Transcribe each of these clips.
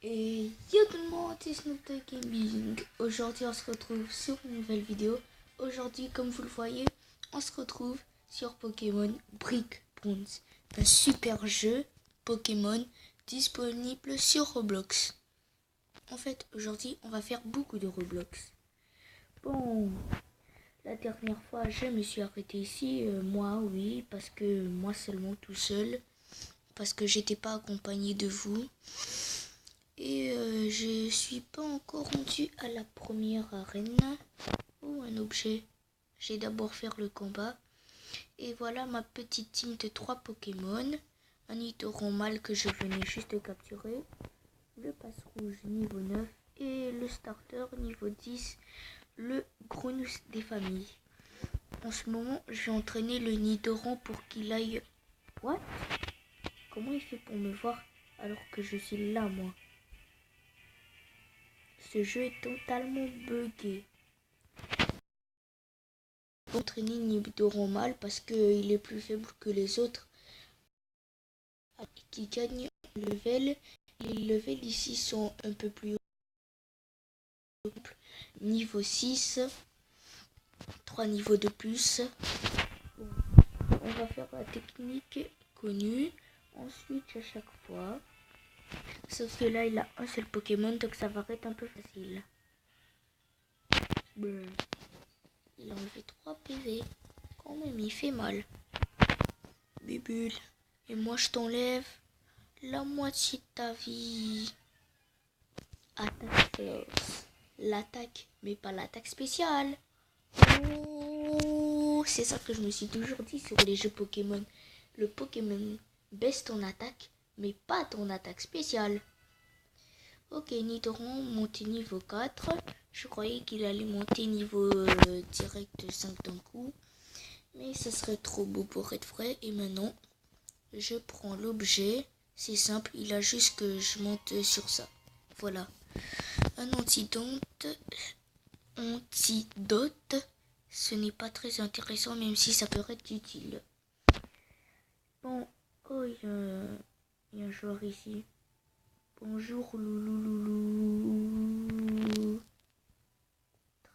Et yo tout le monde, c'est Snoop Dogg Gaming. Aujourd'hui on se retrouve sur une nouvelle vidéo. Aujourd'hui, comme vous le voyez, on se retrouve sur Pokémon Brick Bronze, un super jeu Pokémon disponible sur Roblox. En fait, aujourd'hui on va faire beaucoup de Roblox. Bon, la dernière fois je me suis arrêté ici, moi oui, parce que moi seulement tout seul, parce que j'étais pas accompagné de vous. Et je suis pas encore rendu à la première arène. Oh, un objet. J'ai d'abord faire le combat. Et voilà ma petite team de 3 Pokémon. Un Nidoran mâle que je venais juste de capturer. Le passe-rouge niveau 9. Et le starter niveau 10. Le Gronus des familles. En ce moment, je vais entraîner le Nidoran pour qu'il aille... What? Comment il fait pour me voir alors que je suis là, moi? Ce jeu est totalement buggé. Entraîner Nidoran mâle parce qu'il est plus faible que les autres. Qui gagne en level. Les levels ici sont un peu plus hauts. Niveau 6. 3 niveaux de plus. Bon, on va faire la technique connue. Ensuite, à chaque fois. Sauf que là, il a un seul Pokémon, donc ça va être un peu facile. Brr. Il a enlevé 3 PV. Quand même, il fait mal. Bibule. Et moi, je t'enlève la moitié de ta vie. Attaque first. L'attaque, mais pas l'attaque spéciale. Oh, c'est ça que je me suis toujours dit sur les jeux Pokémon. Le Pokémon baisse ton attaque, mais pas ton attaque spéciale. Ok, Nidoran monté niveau 4. Je croyais qu'il allait monter niveau direct 5 d'un coup. Mais ça serait trop beau pour être vrai. Et maintenant, je prends l'objet. C'est simple, il a juste que je monte sur ça. Voilà. Un antidote. Ce n'est pas très intéressant, même si ça peut être utile. Bon, oh, il y a un joueur ici. Bonjour, loulou.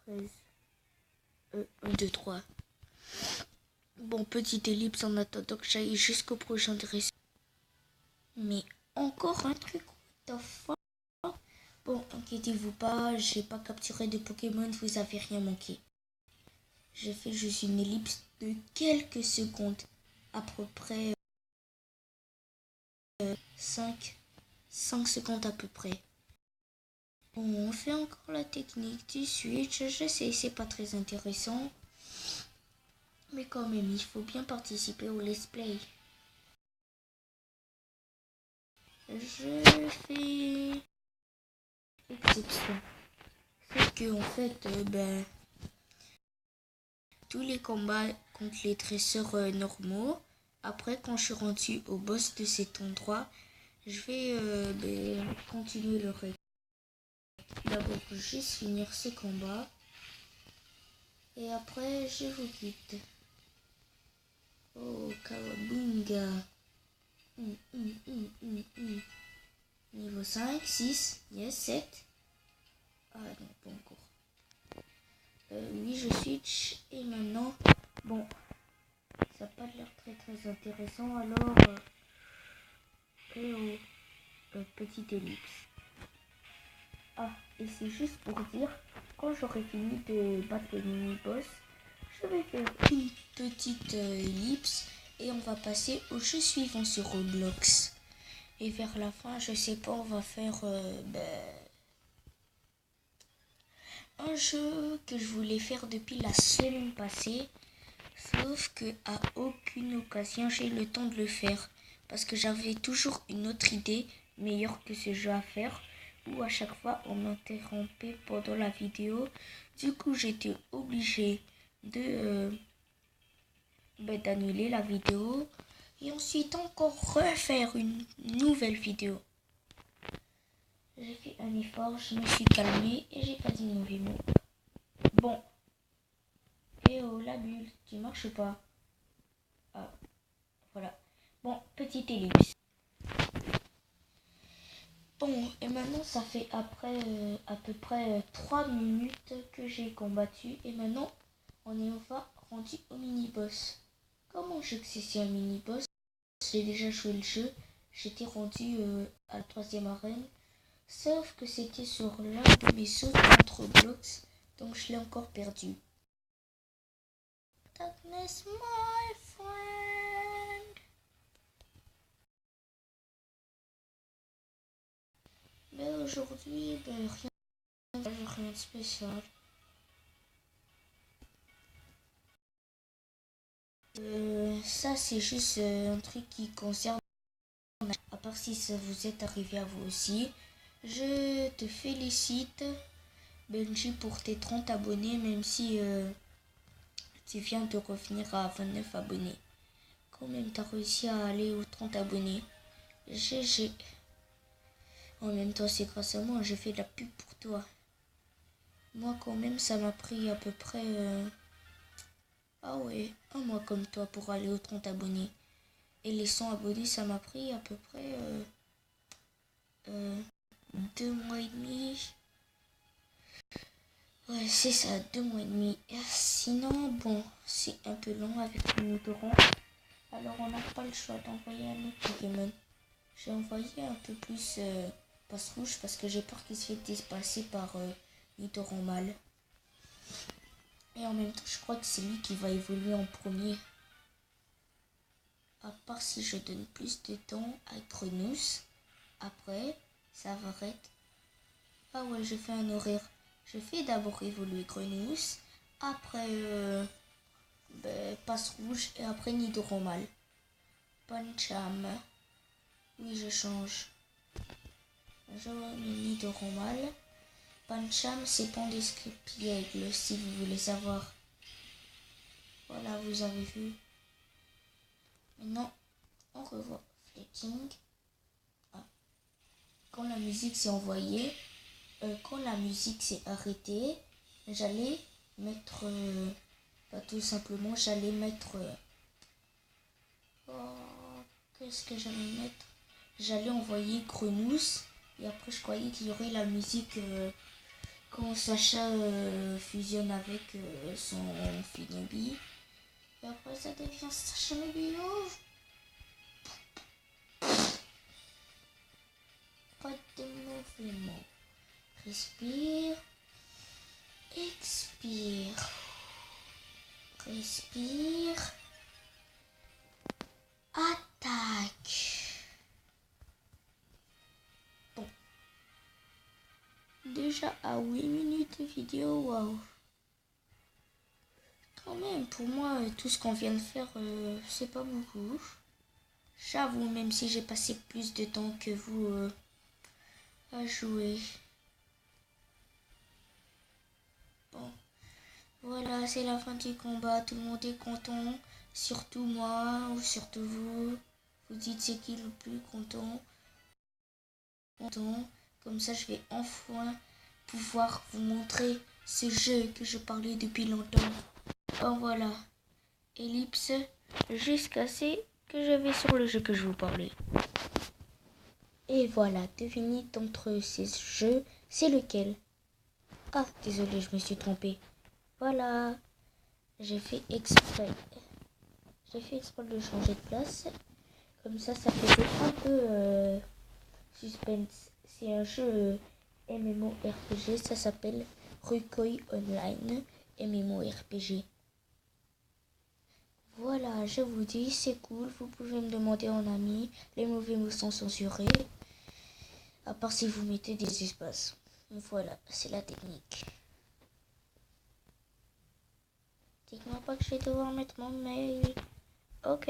13. 1, 2, 3. Bon, petite ellipse en attendant que j'aille jusqu'au prochain dresseur. Mais encore un truc, what the fuck? Bon, inquiétez-vous pas, j'ai pas capturé de Pokémon, vous avez rien manqué. J'ai fait juste une ellipse de quelques secondes, à peu près 5 secondes à peu près. Bon, on fait encore la technique du switch, je sais, c'est pas très intéressant. Mais quand même, il faut bien participer au let's play. Je fais exception. C'est que en fait, tous les combats contre les dresseurs normaux. Après, quand je suis rendu au boss de cet endroit, je vais continuer le reste. D'abord, juste finir ce combat. Et après, je vous quitte. Oh, Kawabunga. Niveau 5, 6, yes, 7. Ah non, pas encore. Oui, je switch. Et maintenant, bon, ça n'a pas l'air très intéressant. Alors, petite ellipse. Ah, et c'est juste pour dire, quand j'aurai fini de battre le mini-boss, je vais faire une petite ellipse et on va passer au jeu suivant sur Roblox. Et vers la fin, je sais pas, on va faire un jeu que je voulais faire depuis la semaine passée, sauf que à aucune occasion j'ai eu le temps de le faire parce que j'avais toujours une autre idée meilleure que ce jeu à faire, où à chaque fois on m'interrompait pendant la vidéo. Du coup, j'étais obligée de d'annuler la vidéo et ensuite encore refaire une nouvelle vidéo. J'ai fait un effort, je me suis calmée et j'ai pas dit de mauvais mots. Bon. Eh oh, la bulle, tu marches pas? Ah, voilà. Bon, petite ellipse. Bon, et maintenant ça fait après à peu près 3 minutes que j'ai combattu. Et maintenant, on est enfin rendu au mini-boss. Comment je sais que c'est un mini-boss? J'ai déjà joué le jeu. J'étais rendu à la 3e arène. Sauf que c'était sur l'un de mes sauts contre blocks. Donc je l'ai encore perdu. Darkness, my friend. Mais aujourd'hui, rien de spécial. Ça, c'est juste un truc qui concerne. À part si ça vous est arrivé à vous aussi. Je te félicite, Benji, pour tes 30 abonnés, même si tu viens de revenir à 29 abonnés. Quand même, tu as réussi à aller aux 30 abonnés. GG. En même temps, c'est grâce à moi, j'ai fait de la pub pour toi. Moi, quand même, ça m'a pris à peu près... Ah ouais, un mois comme toi pour aller aux 30 abonnés. Et les 100 abonnés, ça m'a pris à peu près 2 mois et demi. Ouais, c'est ça, 2 mois et demi. Sinon, bon, c'est un peu long avec le torrent. Alors, on n'a pas le choix d'envoyer un autre Pokémon. J'ai envoyé un peu plus Passe Rouge parce que j'ai peur qu'il se fait dépasser par Nidoran mâle. Et en même temps, je crois que c'est lui qui va évoluer en premier. À part si je donne plus de temps à Grenousse. Après, ça va arrêter. Ah ouais, je fais un horaire. Je fais d'abord évoluer Grenousse. Après, Passe Rouge. Et après, Nidoran mâle. Pancham. Oui, je change. Je mets Nidoran mâle. Pancham, c'est Pandescripiègle, si vous voulez savoir. Voilà, vous avez vu. Maintenant, on revoit Fletching. Ah. Quand la musique s'est envoyée, quand la musique s'est arrêtée, j'allais mettre... tout simplement, j'allais mettre... qu'est-ce que j'allais mettre? J'allais envoyer Grenousse. Et après, je croyais qu'il y aurait la musique... quand Sacha fusionne avec son Phinebi. Et après ça devient Sacha Mobilo. Pas de mauvais mots. Respire. Expire. Respire. Attaque. Bon. Déjà à 8 minutes de vidéo, waouh. Quand même, pour moi, tout ce qu'on vient de faire, c'est pas beaucoup. J'avoue, même si j'ai passé plus de temps que vous à jouer. Bon, voilà, c'est la fin du combat. Tout le monde est content. Surtout moi, ou surtout vous. Vous dites c'est qui le plus content. Comme ça, je vais enfin pouvoir vous montrer ce jeu que je parlais depuis longtemps. Bon, voilà. Ellipse, jusqu'à ce que je vais sur le jeu que je vous parlais. Et voilà, devinez d'entre ces jeux, c'est lequel? Ah, désolé, je me suis trompée. Voilà, j'ai fait exprès. J'ai fait exprès de changer de place. Comme ça faisait un peu suspense. C'est un jeu MMORPG, ça s'appelle Rukoi Online MMORPG. Voilà, je vous dis, c'est cool. Vous pouvez me demander en ami. Les mauvais mots sont censurés. À part si vous mettez des espaces. Voilà, c'est la technique. Dites-moi pas que je vais devoir mettre mon mail. Ok.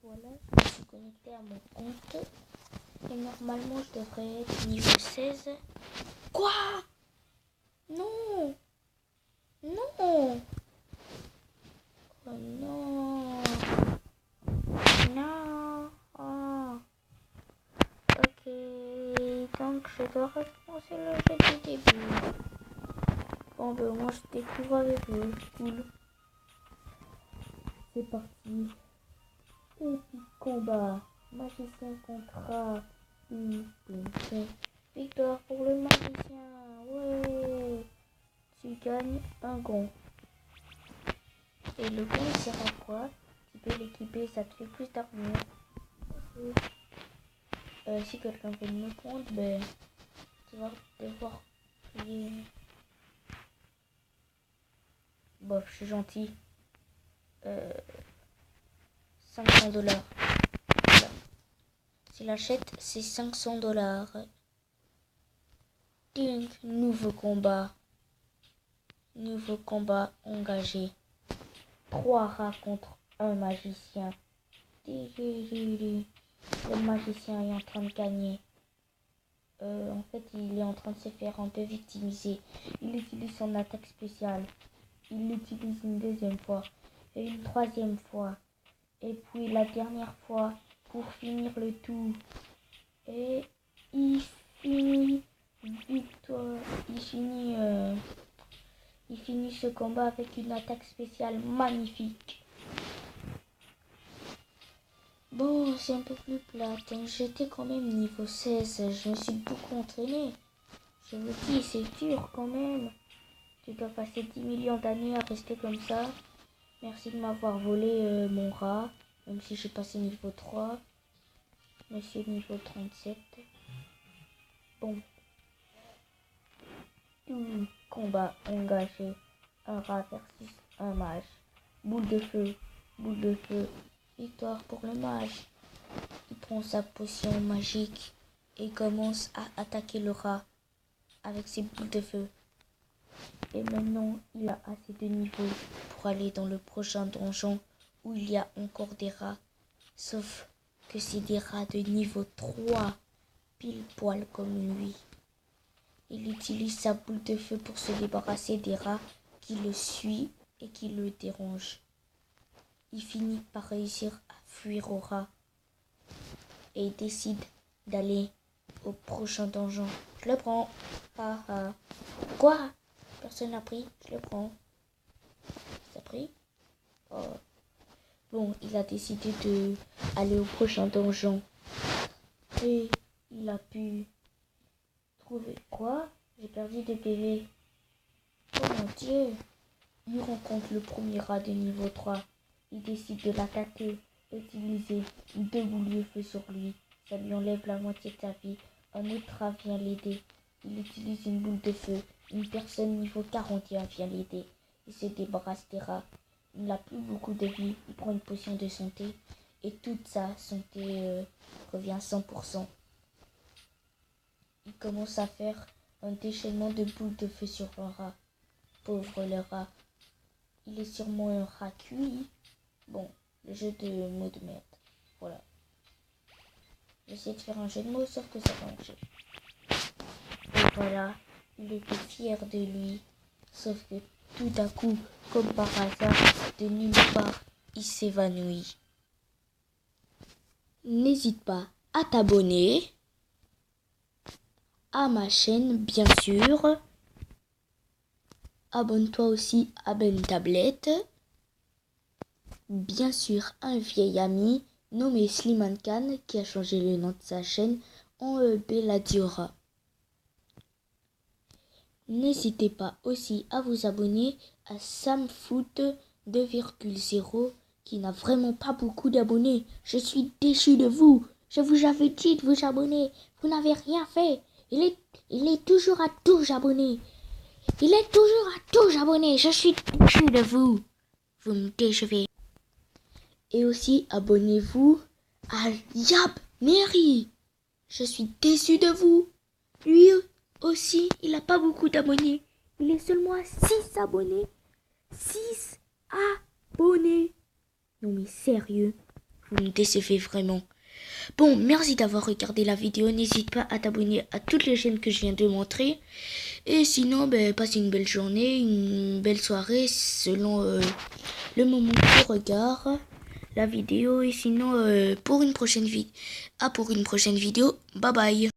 Voilà, je me suis connecté à mon compte. Et normalement, je devrais être niveau 16. Quoi? Non. Non. Oh non. Non. Oh. Ok. Donc, je dois recommencer le jeu du début. Bon, ben moi, je découvre avec vous. Cool. C'est parti. Épique combat. Magicien contre Victoire pour le magicien. Ouais. Tu gagnes un gond. Et le gond, il sert à quoi? Tu peux l'équiper, ça te fait plus d'armure. Si quelqu'un veut me prendre, ben, tu vas devoir payer. Bof, je suis gentil. 500 $. Voilà. S'il achète, c'est 500 $. Ding, nouveau combat. Nouveau combat engagé. 3 rats contre un magicien. Le magicien est en train de gagner. En fait, il est en train de se faire un peu victimiser. Il utilise son attaque spéciale. Il l'utilise une deuxième fois. Et une troisième fois. Et puis la dernière fois pour finir le tout. Et il finit victoire. Il finit ce combat avec une attaque spéciale magnifique. Bon, c'est un peu plus plate. J'étais quand même niveau 16. Je me suis beaucoup entraîné. Je vous dis, c'est dur quand même. Tu dois passer 10 millions d'années à rester comme ça. Merci de m'avoir volé mon rat. Même si j'ai passé niveau 3. Monsieur niveau 37. Bon. Tout combat engagé. Un rat versus un mage. Boule de feu. Boule de feu. Victoire pour le mage. Il prend sa potion magique et commence à attaquer le rat avec ses boules de feu. Et maintenant, il a assez de niveau pour aller dans le prochain donjon où il y a encore des rats. Sauf que c'est des rats de niveau 3, pile poil comme lui. Il utilise sa boule de feu pour se débarrasser des rats qui le suivent et qui le dérangent. Il finit par réussir à fuir au rat et il décide d'aller au prochain donjon. Je le prends. Quoi? Personne n'a pris. Je le prends. Ça a pris? Oh. Bon, il a décidé d'aller au prochain donjon. Et il a pu trouver quoi? J'ai perdu des PV. Oh mon Dieu. Il rencontre le premier rat de niveau 3. Il décide de l'attaquer, utiliser 2 boules de feu sur lui. Ça lui enlève la moitié de sa vie. Un autre rat vient l'aider. Il utilise une boule de feu. Une personne niveau 41 vient l'aider. Il se débarrasse des rats. Il n'a plus beaucoup de vie. Il prend une potion de santé. Et toute sa santé revient à 100%. Il commence à faire un déchaînement de boules de feu sur un rat. Pauvre le rat. Il est sûrement un rat cuit. Bon, le jeu de mots de merde. Voilà. J'essaie de faire un jeu de mots, sauf que ça va marcher. Et voilà, il était fier de lui. Sauf que tout à coup, comme par hasard, de nulle part, il s'évanouit. N'hésite pas à t'abonner à ma chaîne, bien sûr. Abonne-toi aussi à Ben Tablette. Bien sûr, un vieil ami nommé Slimane Khan qui a changé le nom de sa chaîne en Belladiora. N'hésitez pas aussi à vous abonner à Samfoot 2,0 qui n'a vraiment pas beaucoup d'abonnés. Je suis déçu de vous. Je vous avais dit de vous abonner. Vous n'avez rien fait. Il est toujours à 12 abonnés. Il est toujours à 12 abonnés. Je suis déçu de vous. Vous me décevez. Et aussi, abonnez-vous à Yab Mary. Je suis déçu de vous. Lui aussi, il n'a pas beaucoup d'abonnés. Il est seulement à 6 abonnés. 6 abonnés. Non mais sérieux, vous me décevez vraiment. Bon, merci d'avoir regardé la vidéo. N'hésite pas à t'abonner à toutes les chaînes que je viens de montrer. Et sinon, passe une belle journée, une belle soirée selon le moment où tu regardes la vidéo. Et sinon, pour une prochaine vidéo, bye bye.